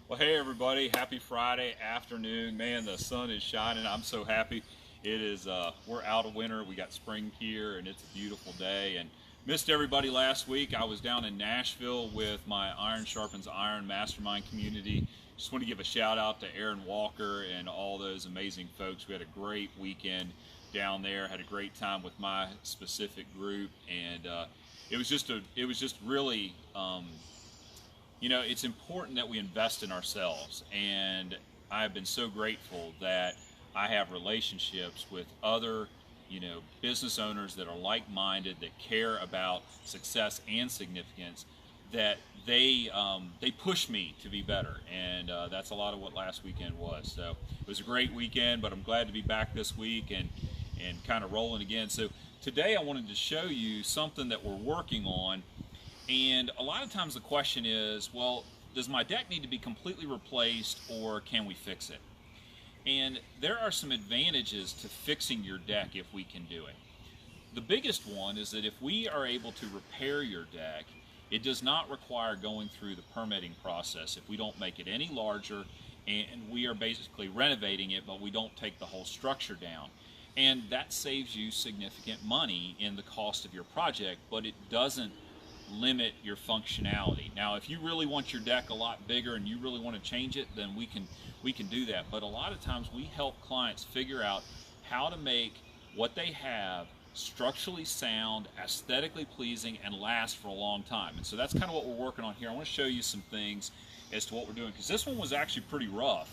Well, hey everybody, happy Friday afternoon. Man, the sun is shining. I'm so happy. It is, we're out of winter. We got spring here and it's a beautiful day. And missed everybody last week. I was down in Nashville with my Iron Sharpens Iron Mastermind community. Just want to give a shout out to Aaron Walker and all those amazing folks. We had a great weekend down there. Had a great time with my specific group, and it was just really it's important that we invest in ourselves. And I've been so grateful that I have relationships with other, business owners that are like-minded, that care about success and significance, that they push me to be better. And that's a lot of what last weekend was. So it was a great weekend, but I'm glad to be back this week and kind of rolling again. So today I wanted to show you something that we're working on. And a lot of times the question is, well, does my deck need to be completely replaced or can we fix it? And there are some advantages to fixing your deck if we can do it. The biggest one is that if we are able to repair your deck, it does not require going through the permitting process if we don't make it any larger, and we are basically renovating it, but we don't take the whole structure down. And that saves you significant money in the cost of your project, but it doesn't limit your functionality. Now, if you really want your deck a lot bigger and you really want to change it, then we can do that. But a lot of times we help clients figure out how to make what they have structurally sound, aesthetically pleasing, and last for a long time. And so that's kind of what we're working on here. I want to show you some things as to what we're doing, because this one was actually pretty rough,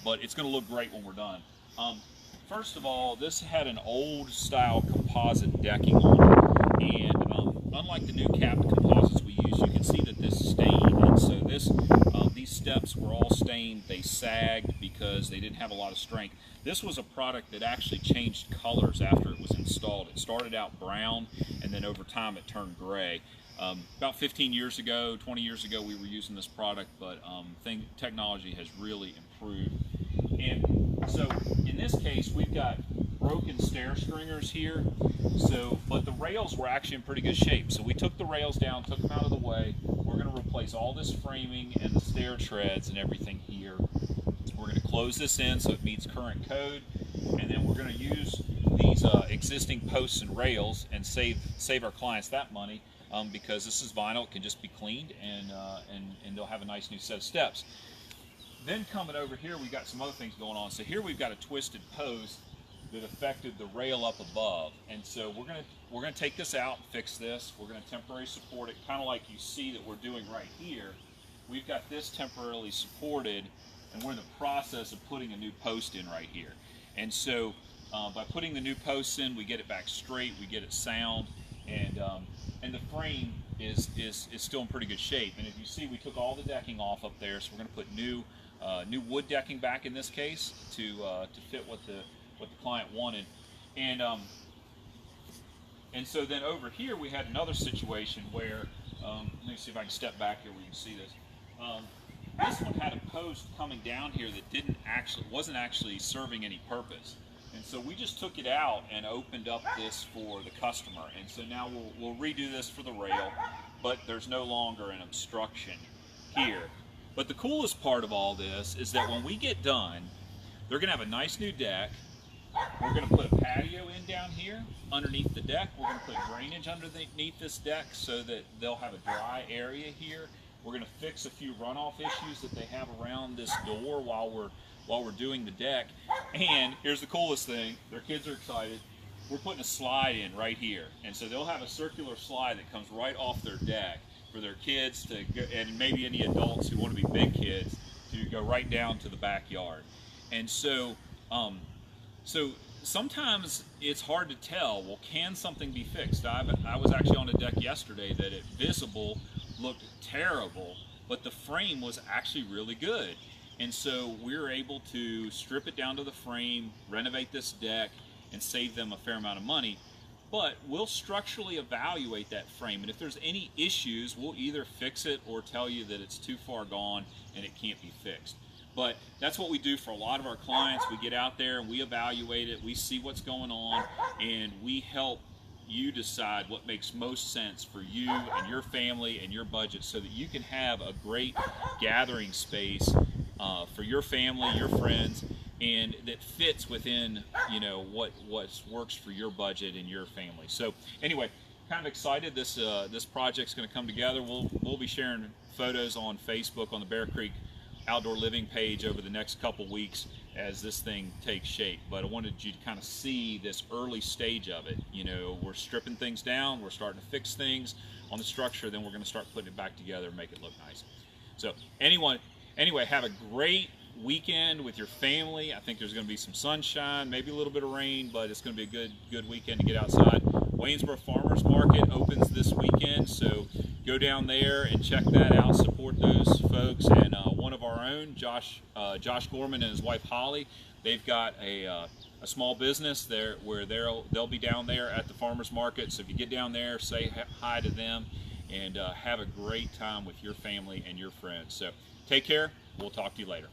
but it's going to look great when we're done. First of all, this had an old style composite decking on it, and unlike the new capped composites we use, you can see that this stained, and so these steps were all stained. They sagged because they didn't have a lot of strength. This was a product that actually changed colors after it was installed. It started out brown, and then over time it turned gray. About 15 years ago, 20 years ago, we were using this product, but technology has really improved. And so in this case, we've got broken stair stringers here. But the rails were actually in pretty good shape. So we took the rails down, took them out of the way. We're going to replace all this framing and the stair treads and everything here. We're going to close this in so it meets current code, and then we're going to use these existing posts and rails and save our clients that money, because this is vinyl. It can just be cleaned, and they'll have a nice new set of steps. Then coming over here, we've got some other things going on. So here we've got a twisted post that affected the rail up above, and so we're gonna take this out and fix this. We're gonna temporarily support it, kind of like you see that we're doing right here. We've got this temporarily supported, and we're in the process of putting a new post in right here. And so by putting the new posts in, we get it back straight, we get it sound, and the frame is still in pretty good shape. And if you see, we took all the decking off up there, so we're going to put new wood decking back in this case to fit what the client wanted. And so then over here we had another situation where let me see if I can step back here where you can see this. This one had a post coming down here that wasn't actually serving any purpose. And so we just took it out and opened up this for the customer. And so now we'll redo this for the rail, but there's no longer an obstruction here. But the coolest part of all this is that when we get done, they're going to have a nice new deck. We're going to put a patio in down here underneath the deck. We're going to put drainage underneath this deck so that they'll have a dry area here. We're going to fix a few runoff issues that they have around this door while we're doing the deck. And here's the coolest thing, their kids are excited. We're putting a slide in right here. And so they'll have a circular slide that comes right off their deck for their kids to go, and maybe any adults who want to be big kids, to go right down to the backyard. And so sometimes it's hard to tell, well, can something be fixed? I was actually on a deck yesterday that it visible looked terrible, but the frame was actually really good. And so we were able to strip it down to the frame, renovate this deck, and save them a fair amount of money. But we'll structurally evaluate that frame, and if there's any issues, we'll either fix it or tell you that it's too far gone and it can't be fixed. But that's what we do for a lot of our clients. We get out there and we evaluate it, we see what's going on, and we help you decide what makes most sense for you and your family and your budget, so that you can have a great gathering space for your family, your friends, and that fits within, you know, what works for your budget and your family. So anyway, kind of excited this project's going to come together. We'll be sharing photos on Facebook on the Bear Creek Outdoor Living page over the next couple weeks as this thing takes shape. But I wanted you to kind of see this early stage of it. You know, we're stripping things down, we're starting to fix things on the structure, then we're going to start putting it back together and make it look nice. So anyway, have a great weekend with your family. I think there's going to be some sunshine, maybe a little bit of rain, but it's going to be a good weekend to get outside. Waynesboro Farmers Market opens this weekend, so go down there and check that out, support those folks. And one of our own, Josh Gorman and his wife Holly, they've got a small business there where they'll be down there at the farmers market. So if you get down there, say hi to them, and have a great time with your family and your friends. So take care. We'll talk to you later.